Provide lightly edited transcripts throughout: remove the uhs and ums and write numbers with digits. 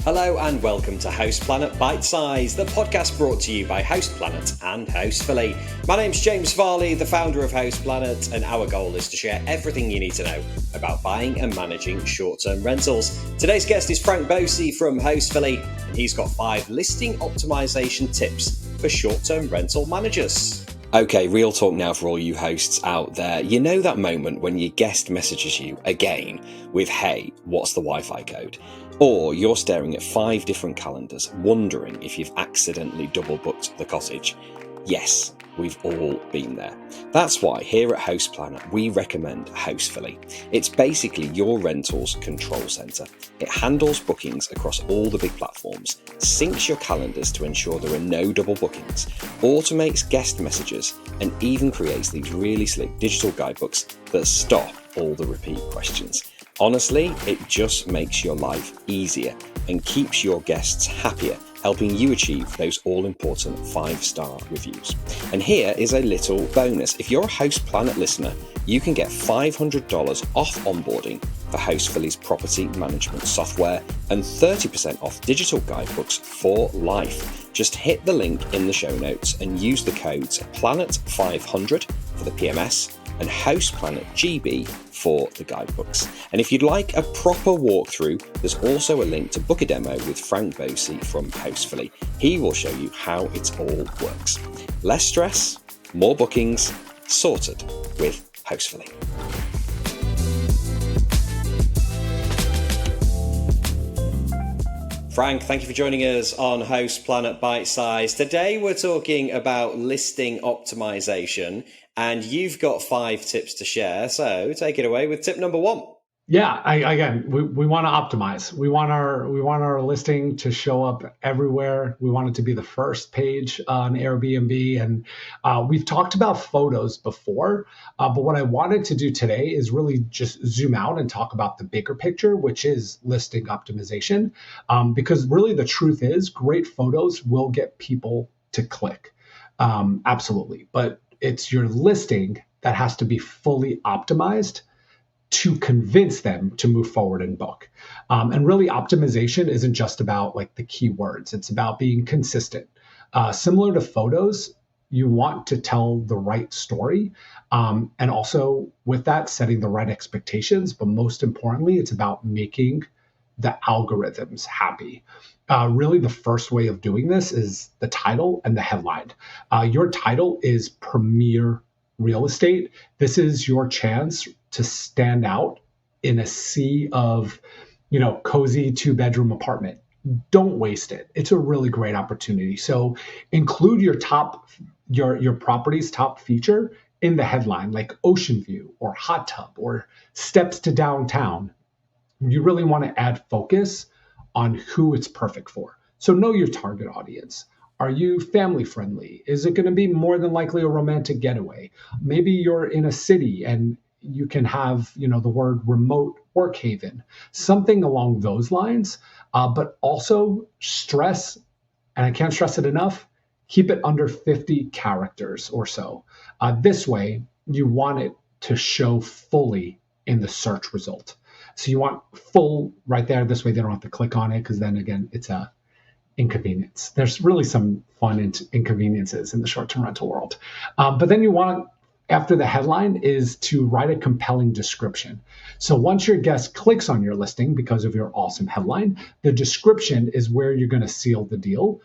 Hello and welcome to Host Planet Bitesize, the podcast brought to you by Host Planet and Hostfully. My name's James Farley, the founder of Host Planet, and our goal is to share everything you need to know about buying and managing short-term rentals. Today's guest is Frank Bosi from Hostfully, and he's got 5 listing optimization tips for short-term rental managers. Okay, real talk now for all you hosts out there. You know that moment when your guest messages you again with, "Hey, what's the Wi-Fi code?" Or you're staring at 5 different calendars, wondering if you've accidentally double booked the cottage. Yes, we've all been there. That's why here at Host Planet, we recommend Hostfully. It's basically your rentals control center. It handles bookings across all the big platforms, syncs your calendars to ensure there are no double bookings, automates guest messages, and even creates these really slick digital guidebooks that stop all the repeat questions. Honestly, it just makes your life easier and keeps your guests happier, helping you achieve those all-important 5-star reviews. And here is a little bonus. If you're a Host Planet listener, you can get $500 off onboarding for Hostfully's property management software and 30% off digital guidebooks for life. Just hit the link in the show notes and use the codes PLANET500 for the PMS and Host Planet GB for the guidebooks. And if you'd like a proper walkthrough, there's also a link to book a demo with Frank Bosi from Hostfully. He will show you how it all works. Less stress, more bookings, sorted with Hostfully. Frank, thank you for joining us on Host Planet Bitesize. Today we're talking about listing optimization, and you've got 5 tips to share. So take it away with tip number 1. Yeah, we want to optimize. We want our listing to show up everywhere. We want it to be the first page on Airbnb. And we've talked about photos before, but what I wanted to do today is really just zoom out and talk about the bigger picture, which is listing optimization. Because really the truth is great photos will get people to click. Absolutely. But it's your listing that has to be fully optimized to convince them to move forward and book. And really optimization isn't just about like the keywords. It's about being consistent. Similar to photos, you want to tell the right story. And also with that, setting the right expectations. But most importantly, it's about making the algorithms happy. Really, the first way of doing this is the title and the headline. Your title is Premier Real Estate. This is your chance to stand out in a sea of, cozy 2-bedroom apartment. Don't waste it. It's a really great opportunity. So include your property's top feature in the headline, like ocean view or hot tub or steps to downtown. You really want to add focus on who it's perfect for. So know your target audience. Are you family friendly? Is it going to be more than likely a romantic getaway? Maybe you're in a city and you can have, the word remote work haven, something along those lines, but also stress, and I can't stress it enough, keep it under 50 characters or so. This way, you want it to show fully in the search result. So you want full right there. This way they don't have to click on it because then again, it's a inconvenience. There's really some fun inconveniences in the short-term rental world. But then you want, after the headline, is to write a compelling description. So once your guest clicks on your listing because of your awesome headline, the description is where you're going to seal the deal.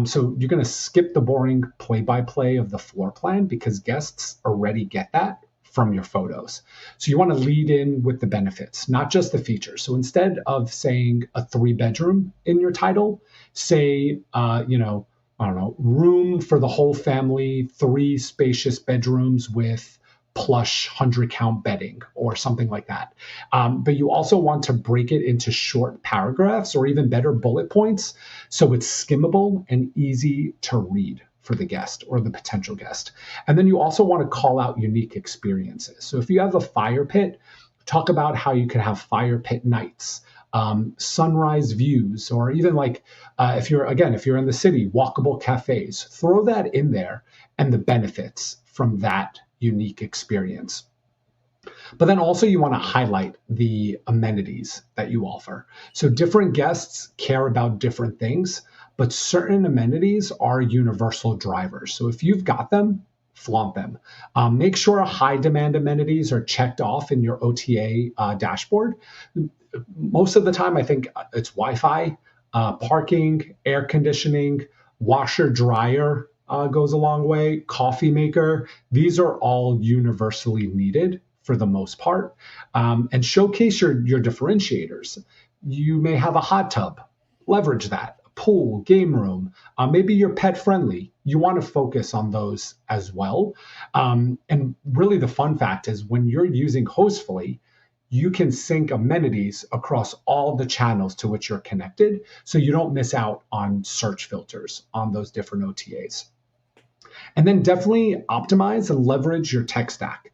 So you're going to skip the boring play-by-play of the floor plan because guests already get that from your photos. So you want to lead in with the benefits, not just the features. So instead of saying a 3-bedroom in your title, say, room for the whole family, 3 spacious bedrooms with plush 100-count bedding or something like that. But you also want to break it into short paragraphs or even better bullet points so it's skimmable and easy to read for the guest or the potential guest. And then you also want to call out unique experiences. So if you have a fire pit, talk about how you could have fire pit nights, sunrise views, or even like if you're in the city, walkable cafes. Throw that in there and the benefits from that unique experience. But then also you want to highlight the amenities that you offer. So different guests care about different things, but certain amenities are universal drivers. So if you've got them, flaunt them. Make sure high demand amenities are checked off in your OTA dashboard. Most of the time, I think it's Wi-Fi, parking, air conditioning, washer dryer goes a long way, coffee maker. These are all universally needed for the most part, and showcase your differentiators. You may have a hot tub, leverage that. Pool, game room, maybe you're pet friendly. You want to focus on those as well. And really, the fun fact is when you're using Hostfully, you can sync amenities across all the channels to which you're connected, so you don't miss out on search filters on those different OTAs. And then definitely optimize and leverage your tech stack,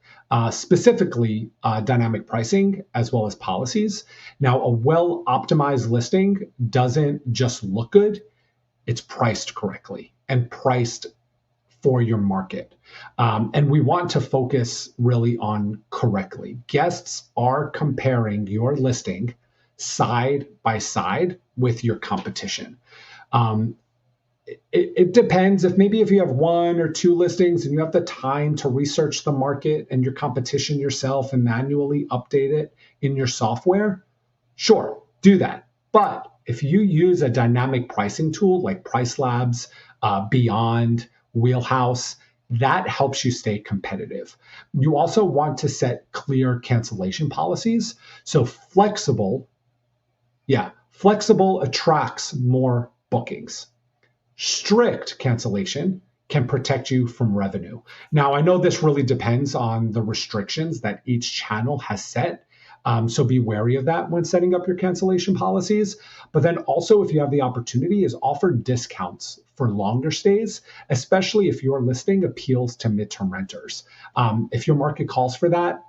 specifically dynamic pricing as well as policies. Now, a well optimized listing doesn't just look good, it's priced correctly and priced for your market. And we want to focus really on correctly. Guests are comparing your listing side by side with your competition. It depends if you have one or two listings and you have the time to research the market and your competition yourself and manually update it in your software, sure, do that. But if you use a dynamic pricing tool like Price Labs, Beyond, Wheelhouse, that helps you stay competitive. You also want to set clear cancellation policies. So flexible attracts more bookings. Strict cancellation can protect you from revenue. Now, I know this really depends on the restrictions that each channel has set. So be wary of that when setting up your cancellation policies. But then also, if you have the opportunity, is offer discounts for longer stays, especially if your listing appeals to midterm renters. If your market calls for that,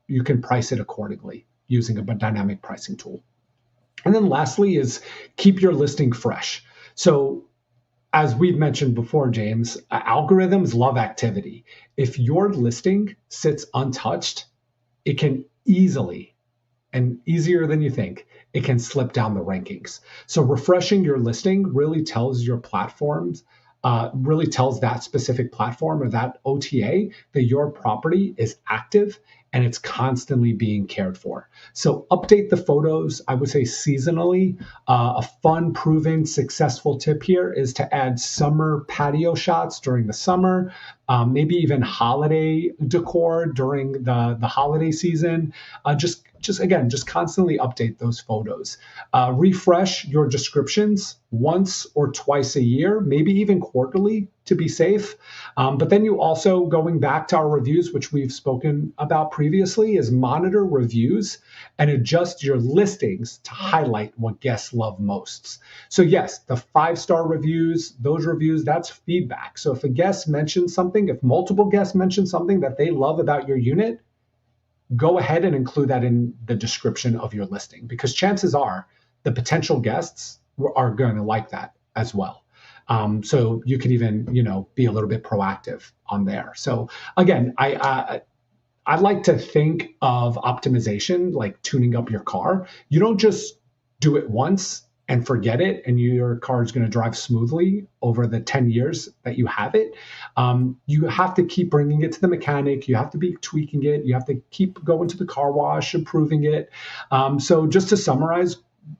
you can price it accordingly using a dynamic pricing tool. And then lastly is keep your listing fresh. So as we've mentioned before, James, algorithms love activity. If your listing sits untouched, it can easily, and easier than you think, it can slip down the rankings. So refreshing your listing really tells your platforms, really tells that specific platform or that OTA that your property is active and it's constantly being cared for. So update the photos, I would say seasonally. A fun, proven, successful tip here is to add summer patio shots during the summer, maybe even holiday decor during the holiday season. Just constantly update those photos. Refresh your descriptions once or twice a year, maybe even quarterly to be safe. But then you also, going back to our reviews, which we've spoken about previously, is monitor reviews and adjust your listings to highlight what guests love most. So yes, the 5-star reviews, those reviews, that's feedback. So if a guest mentions something, if multiple guests mention something that they love about your unit, go ahead and include that in the description of your listing, because chances are the potential guests are going to like that as well. So you could even, be a little bit proactive on there. So again, I like to think of optimization like tuning up your car. You don't just do it once and forget it, and your car is going to drive smoothly over the 10 years that you have it. You have to keep bringing it to the mechanic. You have to be tweaking it. You have to keep going to the car wash, improving it. So just to summarize,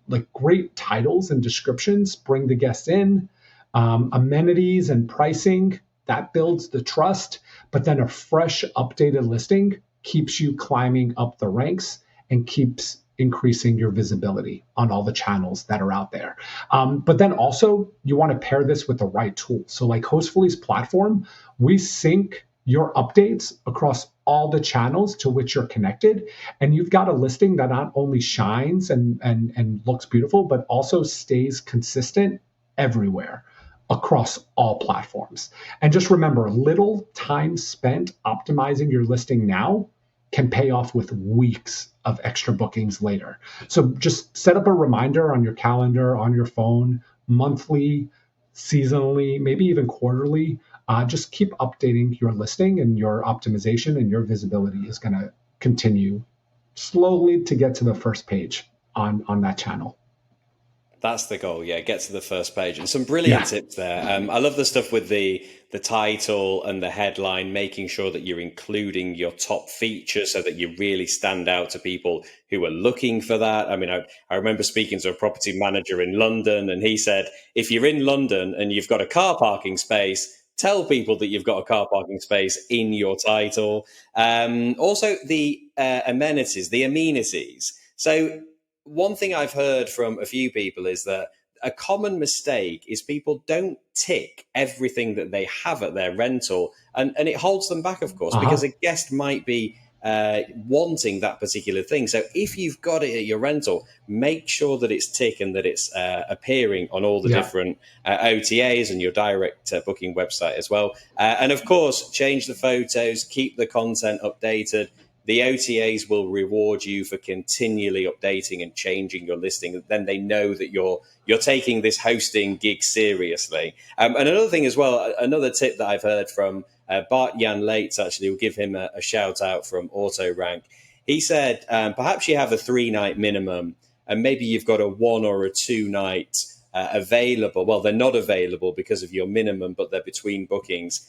like great titles and descriptions bring the guests in. Amenities and pricing, that builds the trust. But then a fresh, updated listing keeps you climbing up the ranks and keeps increasing your visibility on all the channels that are out there. But then also, you want to pair this with the right tool. So like Hostfully's platform, we sync your updates across all the channels to which you're connected. And you've got a listing that not only shines and looks beautiful, but also stays consistent everywhere across all platforms. And just remember, little time spent optimizing your listing now can pay off with weeks of extra bookings later. So just set up a reminder on your calendar, on your phone, monthly, seasonally, maybe even quarterly. Just keep updating your listing, and your optimization and your visibility is going to continue slowly to get to the first page on that channel. That's the goal. Yeah, get to the first page. And some brilliant tips there. I love the stuff with the title and the headline, making sure that you're including your top features so that you really stand out to people who are looking for that. I mean, I remember speaking to a property manager in London, and he said, if you're in London and you've got a car parking space, tell people that you've got a car parking space in your title. Also, the amenities. So one thing I've heard from a few people is that a common mistake is people don't tick everything that they have at their rental, and it holds them back, of course, because a guest might be wanting that particular thing. So if you've got it at your rental, make sure that it's ticked and that it's appearing on all the different OTAs and your direct booking website as well. And of course, change the photos, keep the content updated. The OTAs will reward you for continually updating and changing your listing. Then they know that you're taking this hosting gig seriously. And another thing as well, another tip that I've heard from Bart Jan Leitz, actually, we'll give him a shout out from AutoRank. He said, perhaps you have a 3-night minimum and maybe you've got a 1 or a 2 night available. Well, they're not available because of your minimum, but they're between bookings.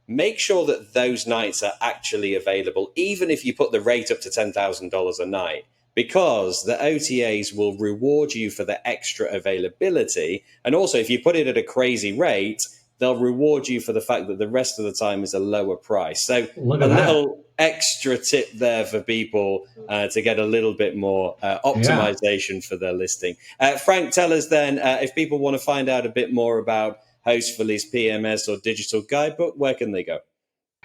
Make sure that those nights are actually available, even if you put the rate up to $10,000 a night, because the OTAs will reward you for the extra availability. And also, if you put it at a crazy rate, they'll reward you for the fact that the rest of the time is a lower price. So a little extra tip there for people to get a little bit more optimization for their listing. Frank, tell us then, if people want to find out a bit more about Hostfully's PMS or digital guidebook, where can they go?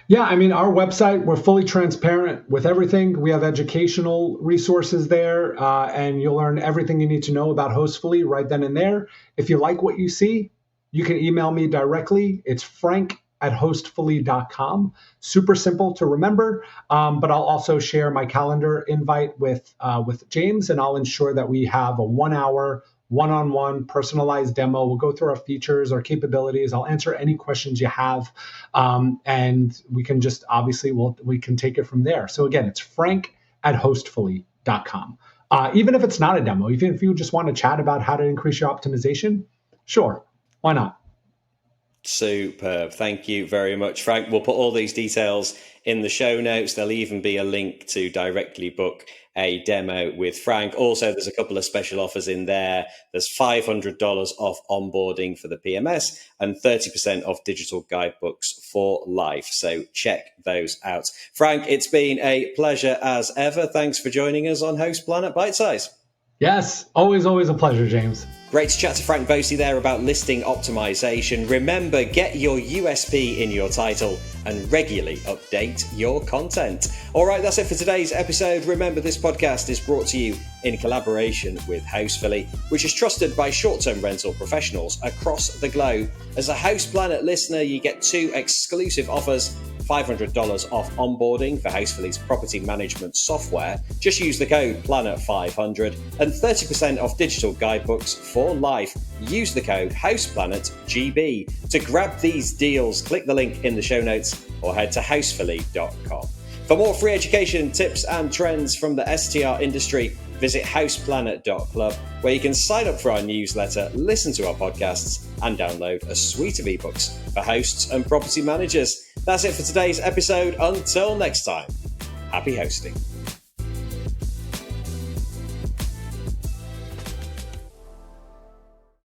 Yeah, I mean, our website, we're fully transparent with everything. We have educational resources there, and you'll learn everything you need to know about Hostfully right then and there. If you like what you see, you can email me directly. It's frank@hostfully.com. Super simple to remember, but I'll also share my calendar invite with James, and I'll ensure that we have a 1-hour one-on-one personalized demo. We'll go through our features, our capabilities. I'll answer any questions you have, and we can just we can take it from there. So again, it's frank@hostfully.com. Even if it's not a demo, even if you just want to chat about how to increase your optimization, sure, why not? Superb. Thank you very much, Frank. We'll put all these details in the show notes. There'll even be a link to directly book a demo with Frank. Also, there's a couple of special offers in there. There's $500 off onboarding for the PMS and 30% off digital guidebooks for life. So check those out. Frank, it's been a pleasure as ever. Thanks for joining us on Host Planet Bitesize. Yes, always a pleasure, James. Great to chat to Frank Bosi there about listing optimization. Remember, get your USP in your title and regularly update your content. All right, that's it for today's episode. Remember, this podcast is brought to you in collaboration with Hostfully, which is trusted by short-term rental professionals across the globe. As a Host Planet listener, you get 2 exclusive offers. $500 off onboarding for Hostfully's property management software. Just use the code PLANET500 and 30% off digital guidebooks for life. Use the code HostPlanetGB. To grab these deals, click the link in the show notes or head to hostfully.com. For more free education, tips and trends from the STR industry, visit houseplanet.club, where you can sign up for our newsletter, listen to our podcasts, and download a suite of ebooks for hosts and property managers. That's it for today's episode. Until next time, happy hosting.